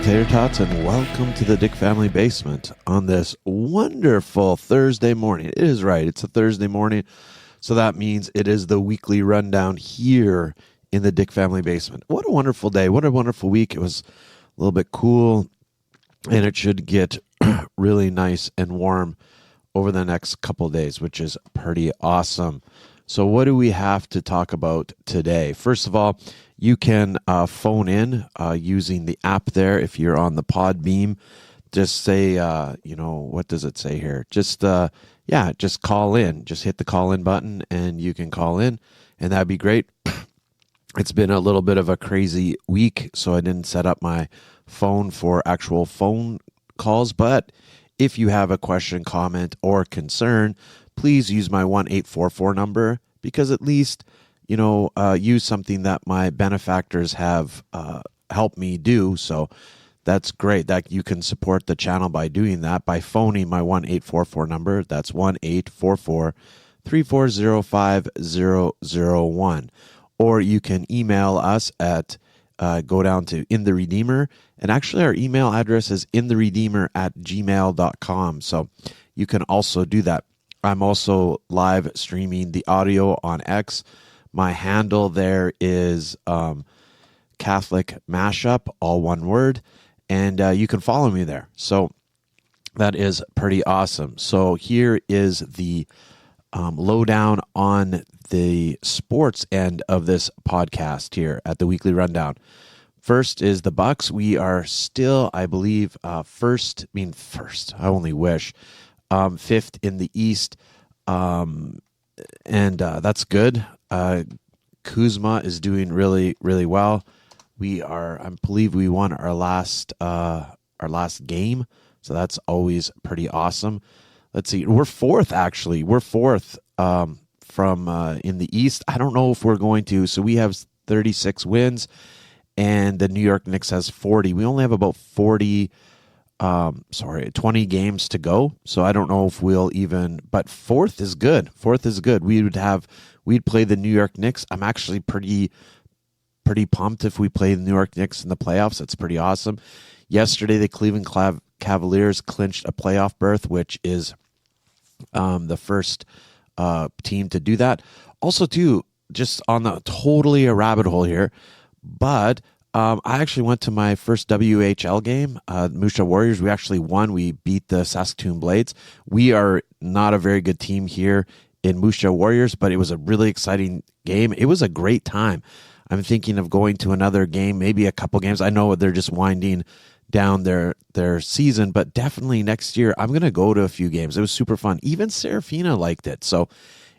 Tater Tots, and welcome to the Dick Family Basement on this wonderful Thursday morning. It is right, it's a Thursday morning, so that means it is the weekly rundown here in the Dick Family Basement. What a wonderful day, what a wonderful week. It was a little bit cool, and it should get really nice and warm over the next couple of days, which is pretty awesome. So what do we have to talk about today? First of all, you can phone in using the app there. If you're on the Podbeam, just say, what does it say here? Just call in. Just hit the call in button and you can call in, and that'd be great. It's been a little bit of a crazy week, so I didn't set up my phone for actual phone calls. But if you have a question, comment, or concern, please use my 1-844 number, because at least, use something that my benefactors have helped me do. So that's great that you can support the channel by doing that, by phoning my 1-844 number. That's 1-844-340-5001. Or you can email us at go down to In the Redeemer. And actually, our email address is intheredeemer@gmail.com. So you can also do that. I'm also live streaming the audio on X. My handle there is Catholic Mashup, all one word. And you can follow me there. So that is pretty awesome. So here is the lowdown on the sports end of this podcast here at the Weekly Rundown. First is the Bucks. We are still, I believe, first. I only wish. Fifth in the East, and that's good. Kuzma is doing really, really well. I believe we won our last game, so that's always pretty awesome. Let's see, we're fourth actually. We're fourth from in the East. I don't know if we're going to. So we have 36 wins, and the New York Knicks has 40. We only have about 20 games to go. So I don't know if we'll even, but fourth is good. We'd play the New York Knicks. I'm actually pretty pumped if we play the New York Knicks in the playoffs. That's pretty awesome. Yesterday, the Cleveland Cavaliers clinched a playoff berth, which is the first team to do that. Also, too, just on the totally a rabbit hole here, but I actually went to my first WHL game, Moose Jaw Warriors. We actually won. We beat the Saskatoon Blades. We are not a very good team here in Moose Jaw Warriors, but it was a really exciting game. It was a great time. I'm thinking of going to another game, maybe a couple games. I know they're just winding down their season, but definitely next year I'm going to go to a few games. It was super fun. Even Serafina liked it. So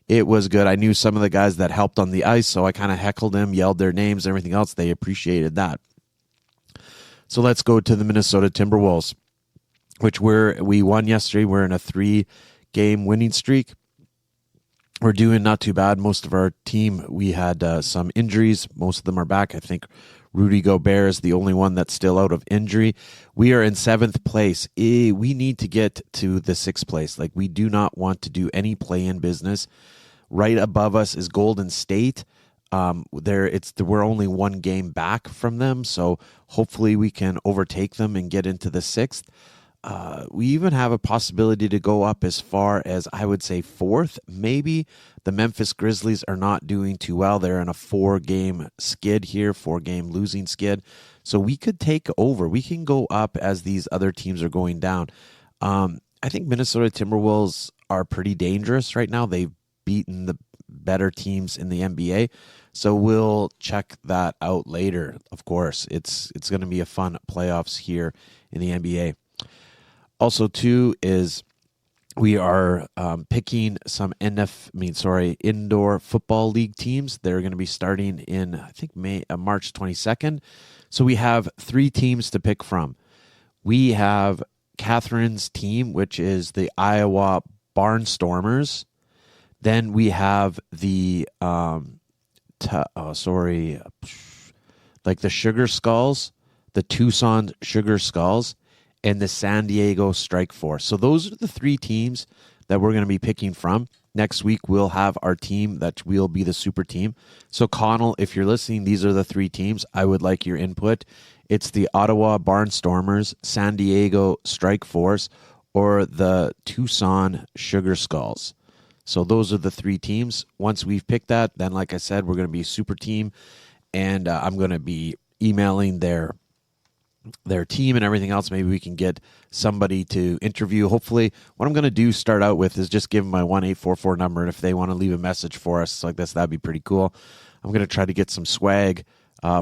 it was good. I knew some of the guys that helped on the ice, so I kind of heckled them, yelled their names, everything else. They appreciated that. So let's go to the Minnesota Timberwolves, which we won yesterday. We're in a 3-game winning streak. We're doing not too bad. Most of our team, we had some injuries. Most of them are back. I think Rudy Gobert is the only one that's still out of injury. We are in 7th place. We need to get to the 6th place. Like, we do not want to do any play-in business. Right above us is Golden State. We're only 1 game back from them, so hopefully we can overtake them and get into the 6th. We even have a possibility to go up as far as, I would say, 4th. Maybe the Memphis Grizzlies are not doing too well. They're in a 4-game skid here, 4-game losing skid. So we could take over. We can go up as these other teams are going down. I think Minnesota Timberwolves are pretty dangerous right now. They've beaten the better teams in the NBA. So we'll check that out later. Of course, it's going to be a fun playoffs here in the NBA. Also, too, is we are picking some indoor football league teams. They're going to be starting in, I think, March 22nd. So we have 3 teams to pick from. We have Catherine's team, which is the Iowa Barnstormers. Then we have the the Sugar Skulls, the Tucson Sugar Skulls, and the San Diego Strike Force. So those are the 3 teams that we're going to be picking from. next week we'll have our team that will be the super team. So Connell, if you're listening, these are the 3 teams. I would like your input. It's the Ottawa Barnstormers, San Diego Strike Force, or the Tucson Sugar Skulls. So those are the 3 teams. Once we've picked that, then like I said, we're going to be a super team, and I'm going to be emailing their team and everything else. Maybe we can get somebody to interview. Hopefully, what I'm going to do start out with is just give them my 1-844 number, and if they want to leave a message for us like this, that'd be pretty cool. I'm going to try to get some swag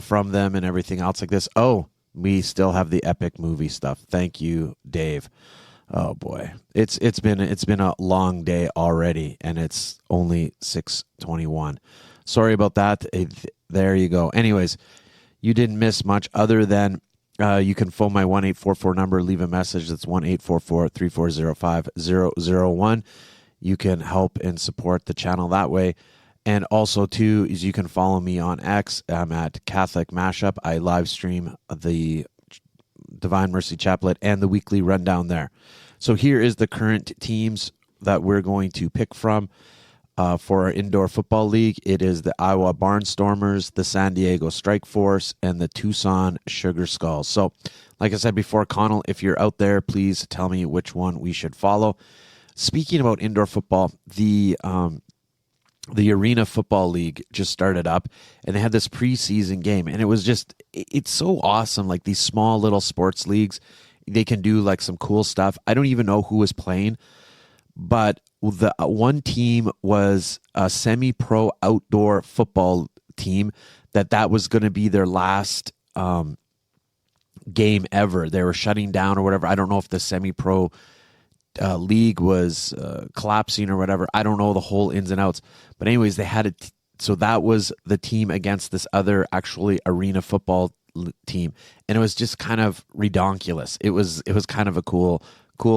from them and everything else like this. Oh, we still have the epic movie stuff. Thank you, Dave. Oh boy, it's been a long day already, and it's only 6:21. Sorry about that. There you go. Anyways, you didn't miss much other than you can phone my 1-844 number, leave a message. That's 1-844-3405-001. You can help and support the channel that way. And also, too, is you can follow me on X. I'm at Catholic Mashup. I live stream the Divine Mercy Chaplet and the weekly rundown there. So here is the current teams that we're going to pick from for our indoor football league. It is the Iowa Barnstormers, the San Diego Strike Force, and the Tucson Sugar Skulls. So, like I said before, Connell, if you're out there, please tell me which one we should follow. Speaking about indoor football, the Arena Football League just started up, and they had this preseason game, and it's so awesome. Like these small little sports leagues, they can do like some cool stuff. I don't even know who was playing, but the one team was a semi-pro outdoor football team that was going to be their last game ever. They were shutting down or whatever. I don't know if the semi-pro league was collapsing or whatever. I don't know the whole ins and outs. But anyways, they had it. So that was the team against this other actually arena football team, and it was just kind of redonkulous. It was kind of a cool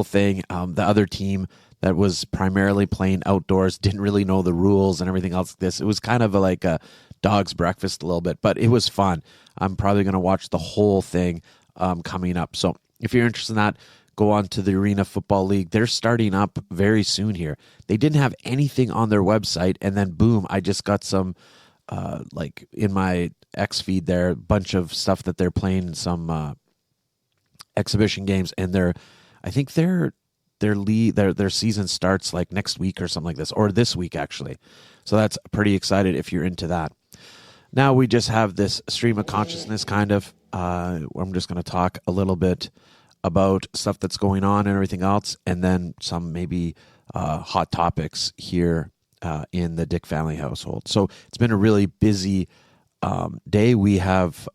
thing. The other team that was primarily playing outdoors didn't really know the rules and everything else like this. It was kind of like a dog's breakfast a little bit, but it was fun. I'm probably going to watch the whole thing coming up. So if you're interested in that, go on to the Arena Football League. They're starting up very soon here. They didn't have anything on their website, and then boom, I just got some like in my X feed there, a bunch of stuff that they're playing, some exhibition games, and I think their season starts like next week or something like this, or this week actually. So that's pretty excited if you're into that. Now we just have this stream of consciousness kind of. I'm just going to talk a little bit about stuff that's going on and everything else, and then some maybe hot topics here in the Dick family household. So it's been a really busy day. We have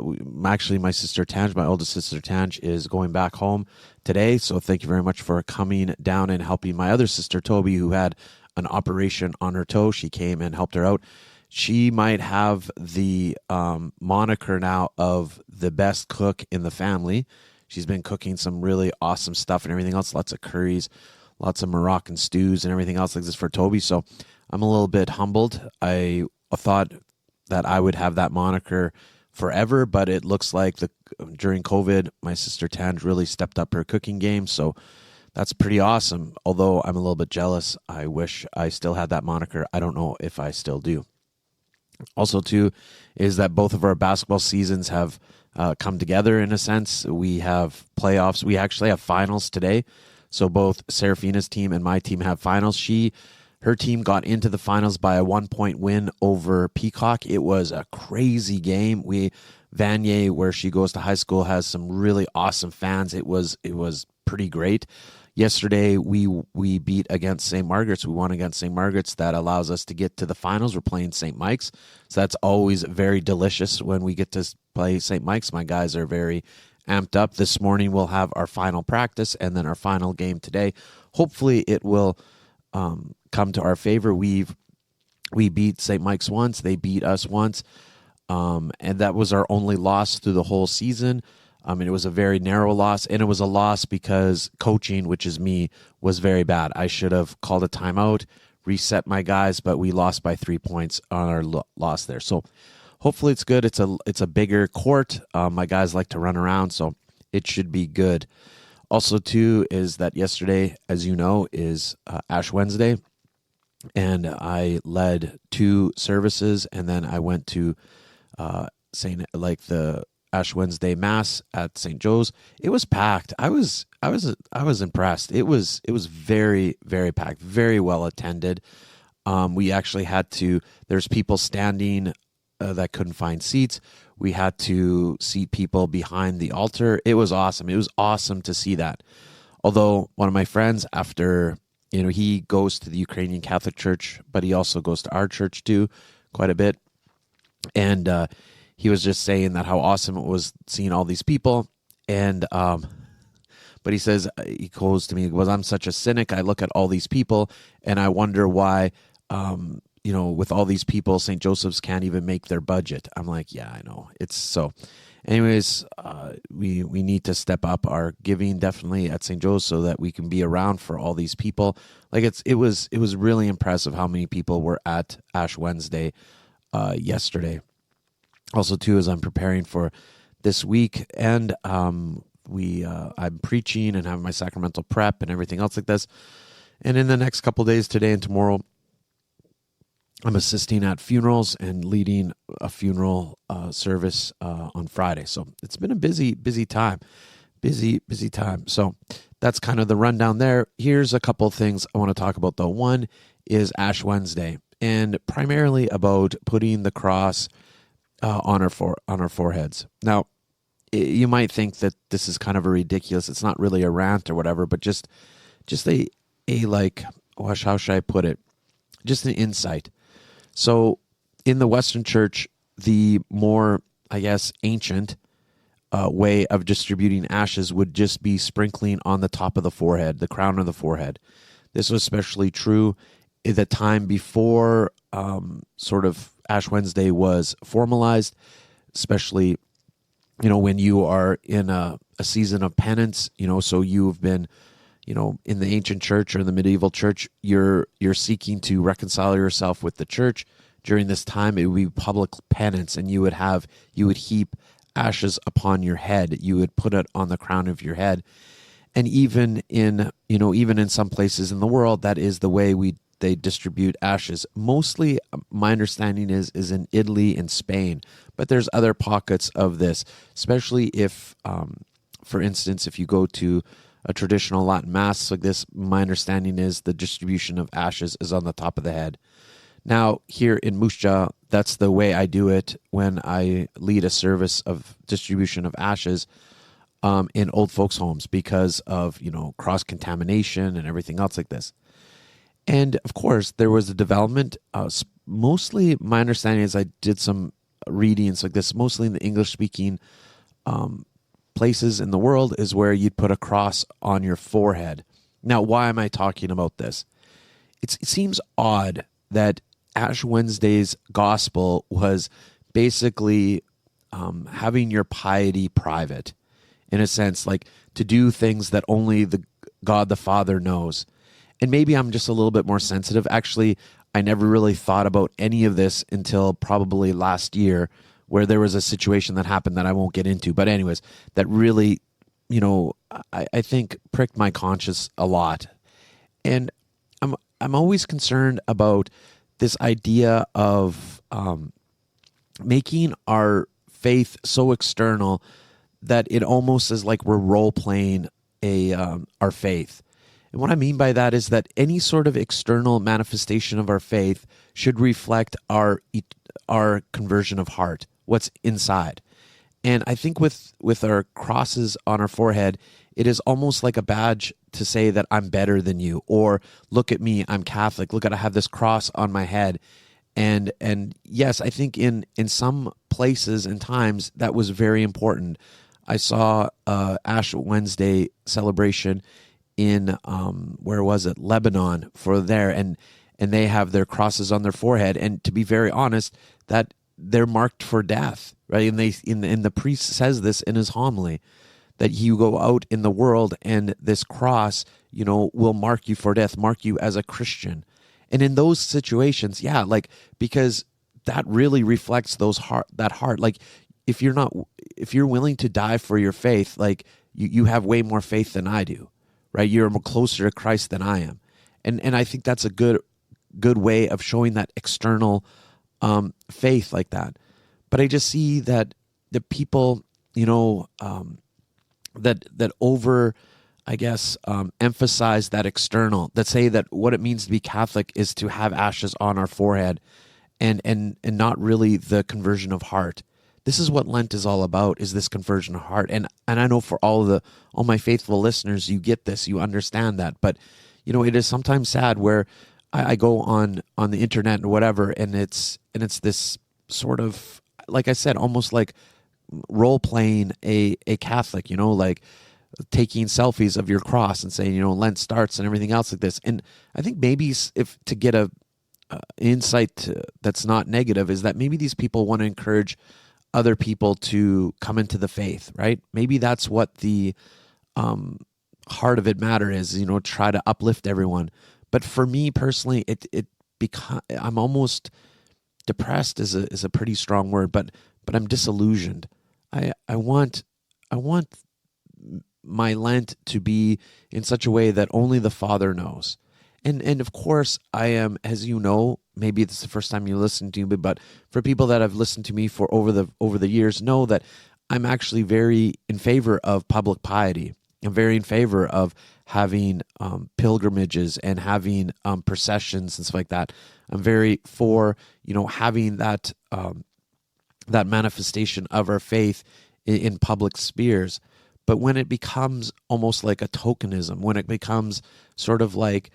actually my sister Tanj, my oldest sister Tanj, is going back home today. So thank you very much for coming down and helping my other sister Toby, who had an operation on her toe. She came and helped her out. She might have the moniker now of the best cook in the family. She's been cooking some really awesome stuff and everything else, lots of curries, lots of Moroccan stews and everything else like this for Toby. So I'm a little bit humbled. I thought that I would have that moniker forever, but it looks like during COVID, my sister Tanj really stepped up her cooking game. So that's pretty awesome. Although I'm a little bit jealous. I wish I still had that moniker. I don't know if I still do. Also, too, is that both of our basketball seasons have come together in a sense. We have playoffs. We actually have finals today. So both Serafina's team and my team have finals. Her team got into the finals by a 1-point win over Peacock. It was a crazy game. Vanier, where she goes to high school, has some really awesome fans. It was pretty great. Yesterday, we beat against St. Margaret's. We won against St. Margaret's. That allows us to get to the finals. We're playing St. Mike's. So that's always very delicious when we get to play St. Mike's. My guys are very amped up. This morning, we'll have our final practice and then our final game today. Hopefully, it will come to our favor. We beat St. Mike's once. They beat us once. And that was our only loss through the whole season. It was a very narrow loss, and it was a loss because coaching, which is me, was very bad. I should have called a timeout, reset my guys, but we lost by 3 points on our loss there. So hopefully it's good. It's a bigger court. My guys like to run around, so it should be good. Also, too, is that yesterday, as you know, is Ash Wednesday. and I led 2 services, and then I went to the Ash Wednesday Mass at St. Joe's. It was packed. I was impressed. It was very, very packed, very well attended. We actually had to. There's people standing that couldn't find seats. We had to seat people behind the altar. It was awesome. It was awesome to see that. Although one of my friends, after he goes to the Ukrainian Catholic Church, but he also goes to our church too, quite a bit, and he was just saying that how awesome it was seeing all these people, and but he says, he goes to me, he goes, I'm such a cynic. I look at all these people and I wonder why, with all these people, St. Joseph's can't even make their budget. I'm like, yeah, I know. It's so. Anyways, we need to step up our giving definitely at St. Joe's so that we can be around for all these people. Like it was really impressive how many people were at Ash Wednesday yesterday. Also, too, as I'm preparing for this week, and I'm preaching and having my sacramental prep and everything else like this. And in the next couple of days, today and tomorrow, I'm assisting at funerals and leading a funeral service on Friday. So it's been a busy time. Busy time. So that's kind of the rundown there. Here's a couple of things I want to talk about, though. One is Ash Wednesday, and primarily about putting the cross on our foreheads. Now, you might think that this is kind of a ridiculous. It's not really a rant or whatever, but just a like, how should I put it? Just an insight. So, in the Western Church, the more, I guess, ancient way of distributing ashes would just be sprinkling on the top of the forehead, the crown of the forehead. This was especially true at the time before sort of Ash Wednesday was formalized, especially, when you are in a season of penance, so you've been, in the ancient church or in the medieval church, you're seeking to reconcile yourself with the church. During this time, it would be public penance, and you would heap ashes upon your head. You would put it on the crown of your head. And even in some places in the world, that is the way they distribute ashes. Mostly, my understanding is in Italy and Spain, but there's other pockets of this, especially if, for instance, if you go to a traditional Latin Mass like this, my understanding is the distribution of ashes is on the top of the head. Now, here in Moose Jaw, that's the way I do it when I lead a service of distribution of ashes in old folks' homes because of, cross-contamination and everything else like this. And, of course, there was a development. Mostly, my understanding is I did some readings like this, mostly in the English-speaking places in the world, is where you'd put a cross on your forehead. Now, why am I talking about this? It seems odd that Ash Wednesday's gospel was basically having your piety private, in a sense, like to do things that only the God the Father knows. And maybe I'm just a little bit more sensitive. Actually, I never really thought about any of this until probably last year, where there was a situation that happened that I won't get into. But anyways, that really, I think pricked my conscience a lot. And I'm always concerned about this idea of making our faith so external that it almost is like we're role-playing our faith. And what I mean by that is that any sort of external manifestation of our faith should reflect our conversion of heart, what's inside. And I think with our crosses on our forehead, it is almost like a badge to say that I'm better than you, or look at me, I'm Catholic. Look at, I have this cross on my head. And yes, I think in some places and times that was very important. I saw Ash Wednesday celebration in where was it, Lebanon, for there, and they have their crosses on their forehead. And to be very honest, that they're marked for death, right? And the priest says this in his homily, that you go out in the world and this cross, will mark you for death, mark you as a Christian. And in those situations, yeah, like, because that really reflects that heart. Like, if you're willing to die for your faith, like you have way more faith than I do, right? You're closer to Christ than I am. And I think that's a good good way of showing that external faith like that. But I just see that the people, that over, I guess, emphasize that external, that say that what it means to be Catholic is to have ashes on our forehead, and not really the conversion of heart. This is what Lent is all about, is this conversion of heart. And I know for all my faithful listeners, you get this, you understand that. But it is sometimes sad where I go on the internet or whatever, and it's this sort of, like I said, almost like role playing a Catholic, like taking selfies of your cross and saying, Lent starts and everything else like this. And I think maybe if to get a insight that's not negative, is that maybe these people want to encourage other people to come into the faith, right? Maybe that's what the heart of it matter is, try to uplift everyone. But for me personally, I'm almost depressed is a pretty strong word, but I'm disillusioned. I want my Lent to be in such a way that only the Father knows. And of course, I am, as you know, maybe it's the first time you listen to me, but for people that have listened to me for over the years, know that I'm actually very in favor of public piety. I'm very in favor of having pilgrimages and having processions and stuff like that. I'm very for having that that manifestation of our faith in public spheres. But when it becomes almost like a tokenism, when it becomes sort of like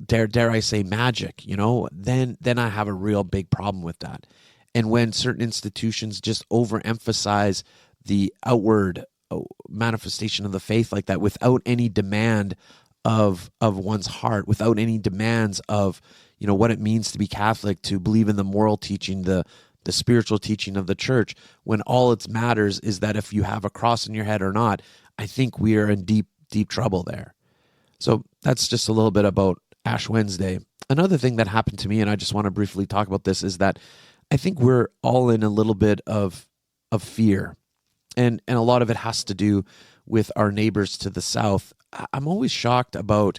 dare I say magic, then I have a real big problem with that. And when certain institutions just overemphasize the outward manifestation of the faith like that, without any demand of one's heart, without any demands of what it means to be Catholic, to believe in the moral teaching, the spiritual teaching of the church, when all it matters is that if you have a cross in your head or not, I think we are in deep trouble there. So that's just a little bit about Ash Wednesday. Another thing that happened to me, and I just want to briefly talk about this, is that I think we're all in a little bit of fear. And a lot of it has to do with our neighbors to the south. I'm always shocked about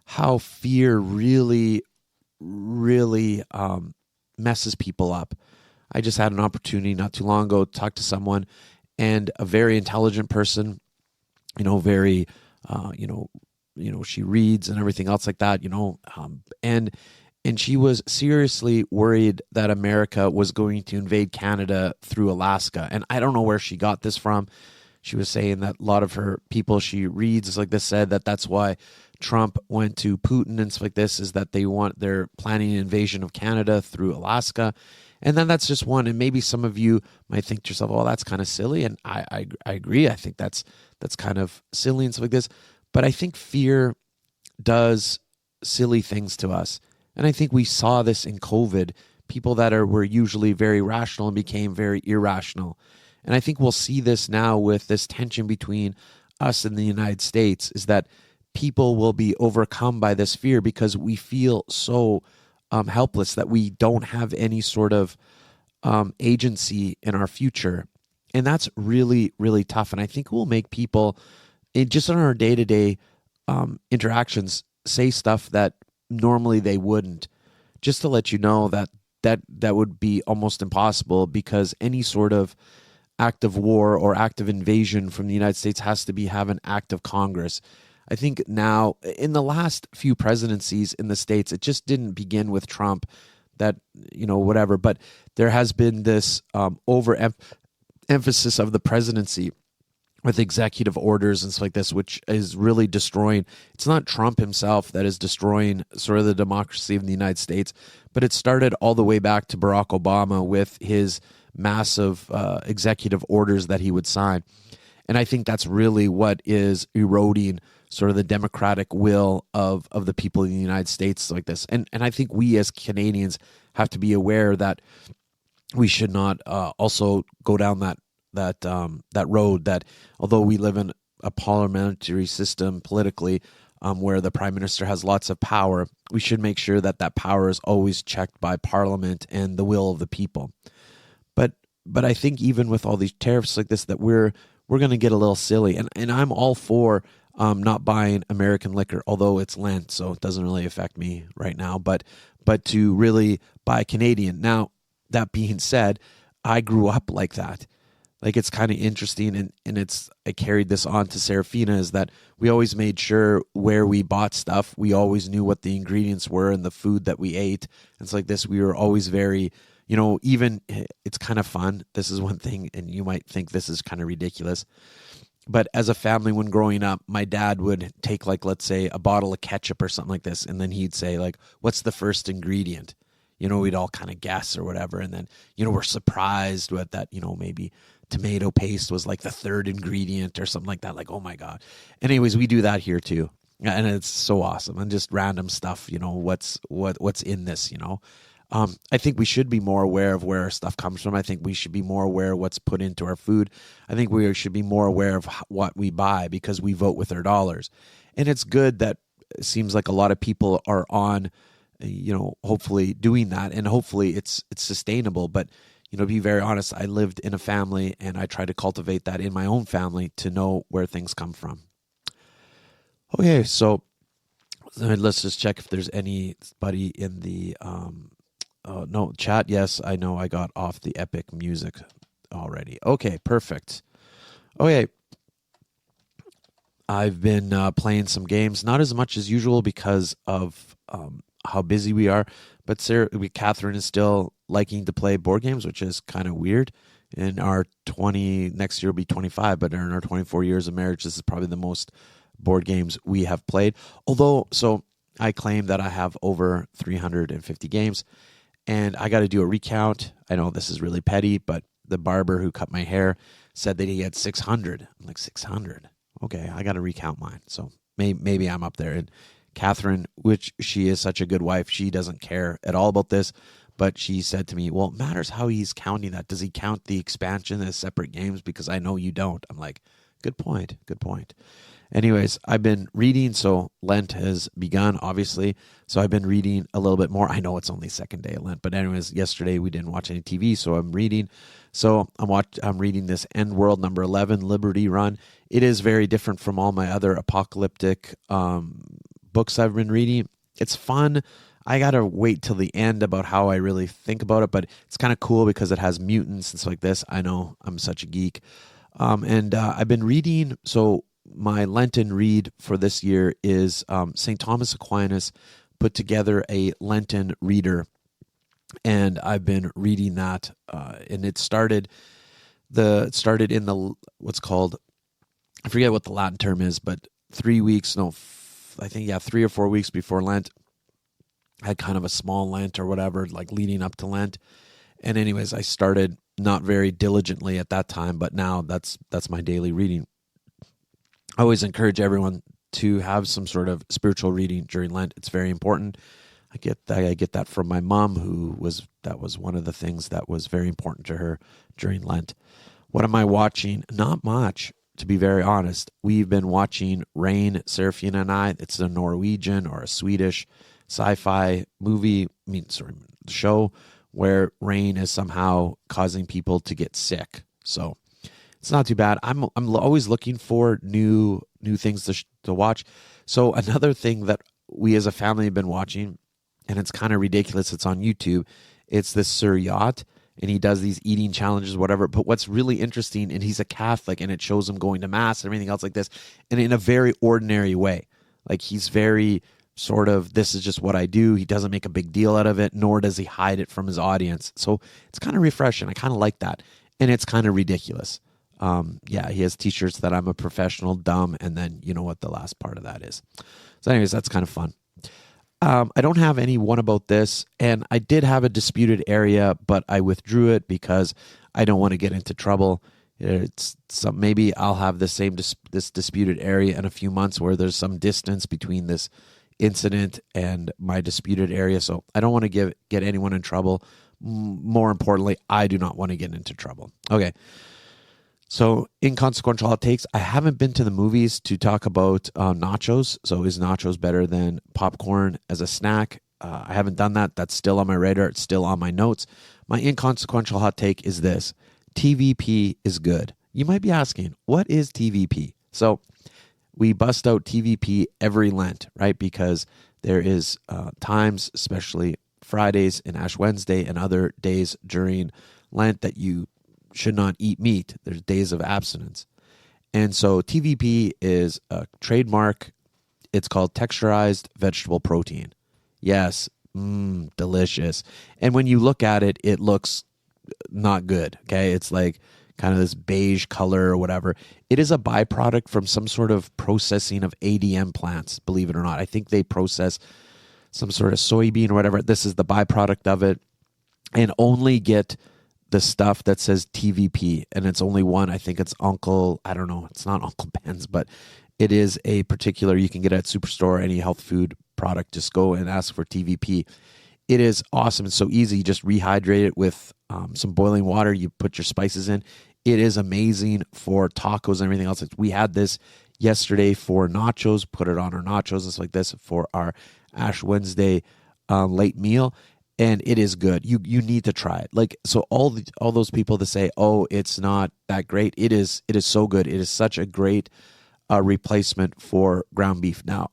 how fear really, really messes people up. I just had an opportunity not too long ago to talk to someone, and a very intelligent person, very, she reads and everything else like that, and she was seriously worried that America was going to invade Canada through Alaska. And I don't know where she got this from. She was saying that a lot of her people she reads like this said that that's why Trump went to Putin and stuff like this, is that they're planning an invasion of Canada through Alaska. And then that's just one. And maybe some of you might think to yourself, well, that's kind of silly. And I agree. I think that's kind of silly and stuff like this. But I think fear does silly things to us. And I think we saw this in COVID. People that were usually very rational and became very irrational. And I think we'll see this now with this tension between us and the United States, is that people will be overcome by this fear because we feel so helpless, that we don't have any sort of agency in our future. And that's really, really tough. And I think it will make people, just in our day-to-day interactions, say stuff that normally they wouldn't. Just to let you know that would be almost impossible, because any sort of act of war or act of invasion from the United States has to have an act of Congress. I think now, in the last few presidencies in the States, it just didn't begin with Trump, that, whatever, but there has been this emphasis of the presidency with executive orders and stuff like this, which is really destroying. It's not Trump himself that is destroying sort of the democracy of the United States, but it started all the way back to Barack Obama with his massive executive orders that he would sign. And I think that's really what is eroding sort of the democratic will of the people in the United States like this. And I think we as Canadians have to be aware that we should not also go down that road, that although we live in a parliamentary system politically, where the prime minister has lots of power, we should make sure that power is always checked by Parliament and the will of the people. But I think even with all these tariffs like this, that we're going to get a little silly, and I'm all for not buying American liquor, although it's Lent, so it doesn't really affect me right now, but to really buy Canadian. Now, that being said, I grew up like that. Like, it's kind of interesting, and I carried this on to Serafina, is that we always made sure where we bought stuff, we always knew what the ingredients were and the food that we ate. And it's like this, we were always very, even, it's kind of fun. This is one thing, and you might think this is kind of ridiculous, but as a family, when growing up, my dad would take, like, let's say a bottle of ketchup or something like this, and then he'd say, like, what's the first ingredient? We'd all kind of guess or whatever, and then, we're surprised with that, maybe tomato paste was like the third ingredient or something like that. Like, oh my God. Anyways, we do that here too. And it's so awesome. And just random stuff, what's in this, I think we should be more aware of where our stuff comes from. I think we should be more aware of what's put into our food. I think we should be more aware of what we buy, because we vote with our dollars. And it's good that it seems like a lot of people are on, hopefully doing that, and hopefully it's sustainable. But, to be very honest, I lived in a family, and I try to cultivate that in my own family to know where things come from. Okay, so let's just check if there's anybody in the no chat. Yes, I know I got off the epic music already. Okay, perfect. Okay, I've been playing some games, not as much as usual because of how busy we are. But Catherine is still liking to play board games, which is kind of weird. In our next year will be 25, but in our 24 years of marriage, this is probably the most board games we have played. Although, so I claim that I have over 350 games, and I got to do a recount. I know this is really petty, but the barber who cut my hair said that he had 600. I'm like, 600? Okay, I got to recount mine. So maybe I'm up there. And Catherine, which she is such a good wife, she doesn't care at all about this, but she said to me, well, it matters how he's counting that. Does he count the expansion as separate games? Because I know you don't. I'm like, good point. Anyways, I've been reading, so Lent has begun, obviously, so I've been reading a little bit more. I know it's only second day of Lent, but anyways, yesterday we didn't watch any TV, so I'm reading. So I'm reading this End World number 11, Liberty Run. It is very different from all my other apocalyptic books I've been reading. It's fun. I gotta wait till the end about how I really think about it, but it's kind of cool because it has mutants and stuff like this. I know I'm such a geek. And I've been reading, so my Lenten read for this year is St. Thomas Aquinas put together a Lenten reader, and I've been reading that, and it started in the what's called, I forget what the Latin term is, but 3 weeks, no, I think, 3 or 4 weeks before Lent, I had kind of a small Lent or whatever, like leading up to Lent. And anyways, I started not very diligently at that time, but now that's my daily reading. I always encourage everyone to have some sort of spiritual reading during Lent. It's very important. I get that from my mom, that was one of the things that was very important to her during Lent. What am I watching? Not much, to be very honest. We've been watching Rain, Serafina and I. It's a Norwegian or a Swedish sci-fi movie, show where rain is somehow causing people to get sick. So it's not too bad. I'm always looking for new things to watch. So another thing that we as a family have been watching, and it's kind of ridiculous, it's on YouTube. It's this Sir Yacht, and he does these eating challenges, whatever. But what's really interesting, and he's a Catholic, and it shows him going to mass and everything else like this, and in a very ordinary way. Like, he's very sort of, this is just what I do. He doesn't make a big deal out of it, nor does he hide it from his audience. So it's kind of refreshing. I kind of like that. And it's kind of ridiculous. He has t-shirts that I'm a professional, dumb, and then you know what the last part of that is. So anyways, that's kind of fun. I don't have any one about this, and I did have a disputed area, but I withdrew it because I don't want to get into trouble. Maybe I'll have the same this disputed area in a few months where there's some distance between this incident and my disputed area. So I don't want to get anyone in trouble. More importantly, I do not want to get into trouble. Okay. So inconsequential hot takes. I haven't been to the movies to talk about nachos. So is nachos better than popcorn as a snack? I haven't done that. That's still on my radar. It's still on my notes. My inconsequential hot take is this. TVP is good. You might be asking, what is TVP? So we bust out TVP every Lent, right? Because there is times, especially Fridays and Ash Wednesday and other days during Lent, that you should not eat meat. There's days of abstinence. And so TVP is a trademark. It's called texturized vegetable protein. Yes, delicious. And when you look at it, it looks not good, okay? It's like kind of this beige color or whatever. It is a byproduct from some sort of processing of ADM plants, believe it or not. I think they process some sort of soybean or whatever. This is the byproduct of it, and only get the stuff that says TVP, and it's only one. I think it's I don't know, it's not Uncle Ben's, but it is a particular, you can get it at Superstore, any health food product. Just go and ask for TVP. It is awesome. It's so easy. You just rehydrate it with some boiling water. You put your spices in. It is amazing for tacos and everything else. We had this yesterday for nachos, put it on our nachos and stuff like this for our Ash Wednesday late meal. And it is good. You need to try it. Like, so all those people that say, oh, it's not that great, it is so good. It is such a great replacement for ground beef. Now,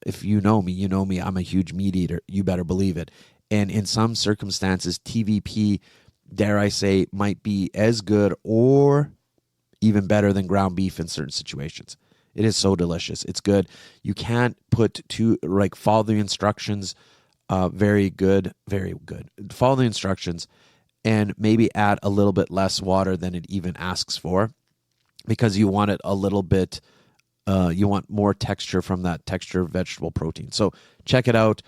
if you know me, I'm a huge meat eater. You better believe it. And in some circumstances, TVP, dare I say, might be as good or even better than ground beef in certain situations. It is so delicious. It's good. You can't follow the instructions. Very good. Follow the instructions and maybe add a little bit less water than it even asks for, because you want it a little bit, you want more texture from that texture vegetable protein. So check it out.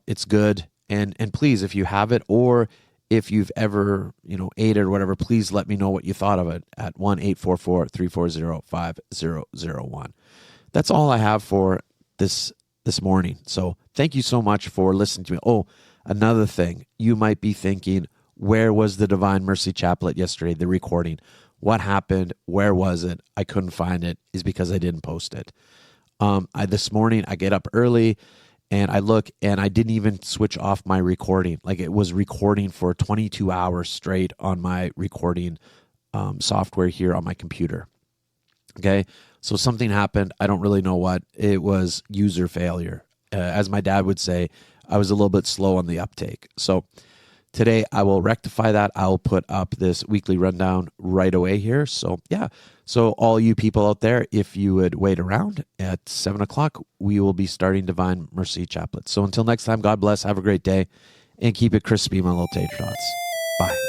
It's good. And please, if you have it, or if you've ever, ate it or whatever, please let me know what you thought of it at 1-844-340-5001. That's all I have for this morning. So thank you so much for listening to me. Oh, another thing, you might be thinking, where was the Divine Mercy Chaplet yesterday, the recording? What happened? Where was it? I couldn't find it. Is because I didn't post it. This morning, I get up early and I look, and I didn't even switch off my recording. Like, it was recording for 22 hours straight on my recording software here on my computer. Okay, so something happened. I don't really know what. It was user failure. As my dad would say, I was a little bit slow on the uptake. So today I will rectify that. I'll put up this weekly rundown right away here. So yeah, so all you people out there, if you would wait around, at 7 o'clock, we will be starting Divine Mercy Chaplet. So until next time, God bless, have a great day, and keep it crispy, my little tater tots. Bye.